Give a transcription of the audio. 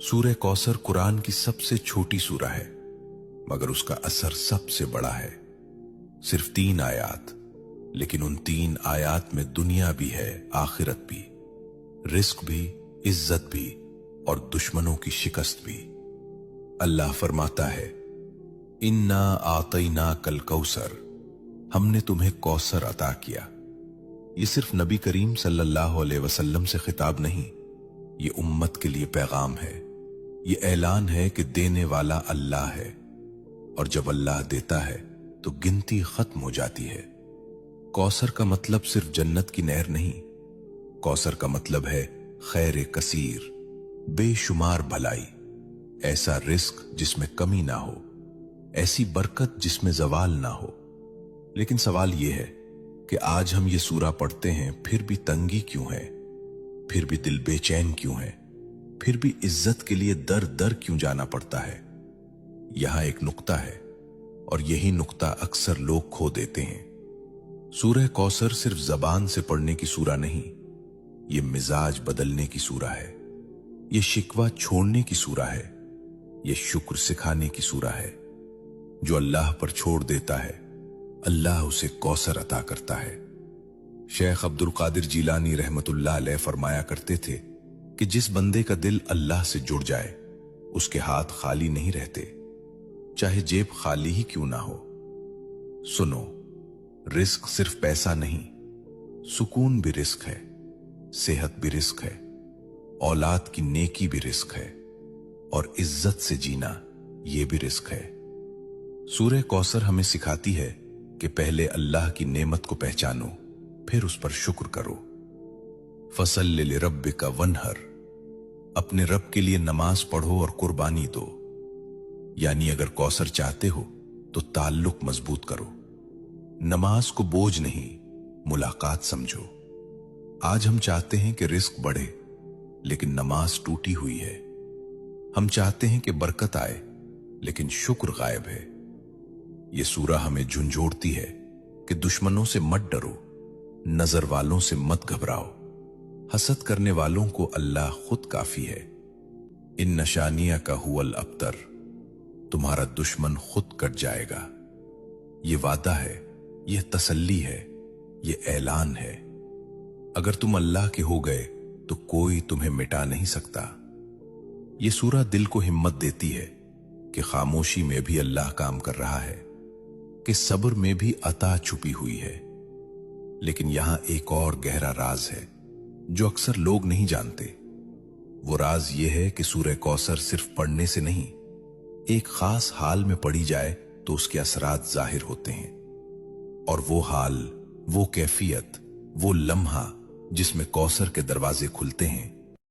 सूरह कौसर कुरान की सबसे छोटी सूरह है, मगर उसका असर सबसे बड़ा है। सिर्फ 3 आयात, लेकिन उन 3 आयात में दुनिया भी है, आखिरत भी, रिस्क भी, इज्जत भी और दुश्मनों की शिकस्त भी। अल्लाह फरमाता है, इन्ना आतैना कल कौसर, हमने तुम्हें कौसर अता किया। ये सिर्फ नबी करीम सल्लल्लाहु अलैहि वसल्लम से खिताब नहीं, ये उम्मत के लिए पैगाम है। ये ऐलान है कि देने वाला अल्लाह है, और जब अल्लाह देता है तो गिनती खत्म हो जाती है। कौसर का मतलब सिर्फ जन्नत की नहर नहीं, कौसर का मतलब है खैर कसीर, बेशुमार भलाई, ऐसा रिस्क जिसमें कमी ना हो, ऐसी बरकत जिसमें जवाल ना हो। लेकिन सवाल यह है कि आज हम ये सूरा पढ़ते हैं, फिर भी तंगी क्यों है, फिर भी दिल बेचैन क्यों है, फिर भी इज्जत के लिए दर दर क्यों जाना पड़ता है। यहां एक नुक्ता है, और यही नुक्ता अक्सर लोग खो देते हैं। सूरह कौसर सिर्फ जबान से पढ़ने की सूरा नहीं, ये मिजाज बदलने की सूरा है, ये शिकवा छोड़ने की सूरा है, ये शुक्र सिखाने की सूरा है। जो अल्लाह पर छोड़ देता है, अल्लाह उसे कौसर अता करता है। शेख अब्दुल कादिर जीलानी रहमतुल्लाह अलैह फरमाया करते थे कि जिस बंदे का दिल अल्लाह से जुड़ जाए, उसके हाथ खाली नहीं रहते, चाहे जेब खाली ही क्यों ना हो। सुनो, रिस्क सिर्फ पैसा नहीं, सुकून भी रिस्क है, सेहत भी रिस्क है, औलाद की नेकी भी रिस्क है, और इज्जत से जीना यह भी रिस्क है। सूरह कौसर हमें सिखाती है कि पहले अल्लाह की नेमत को पहचानो, फिर उस पर शुक्र करो। फसल्लि लिरब्बिका वन्हर, अपने रब के लिए नमाज पढ़ो और कुर्बानी दो। यानी अगर कौसर चाहते हो तो ताल्लुक मजबूत करो, नमाज को बोझ नहीं, मुलाकात समझो। आज हम चाहते हैं कि रिस्क बढ़े, लेकिन नमाज टूटी हुई है। हम चाहते हैं कि बरकत आए, लेकिन शुक्र गायब है। यह सूरा हमें झुंझोड़ती है कि दुश्मनों से मत डरो, नजर वालों से मत घबराओ, हसद करने वालों को अल्लाह खुद काफी है। इन नशानिया का हुवल अब्तर, तुम्हारा दुश्मन खुद कट जाएगा। ये वादा है, यह तसल्ली है, यह ऐलान है। अगर तुम अल्लाह के हो गए तो कोई तुम्हें मिटा नहीं सकता। यह सूरा दिल को हिम्मत देती है कि खामोशी में भी अल्लाह काम कर रहा है, कि सब्र में भी अता छुपी हुई है। लेकिन यहां एक और गहरा राज है जो अक्सर लोग नहीं जानते। वो राज यह है कि सूरह कौसर सिर्फ पढ़ने से नहीं, एक खास हाल में पढ़ी जाए तो उसके असरात जाहिर होते हैं। और वो हाल, वो कैफियत, वो लम्हा जिसमें कौसर के दरवाजे खुलते हैं,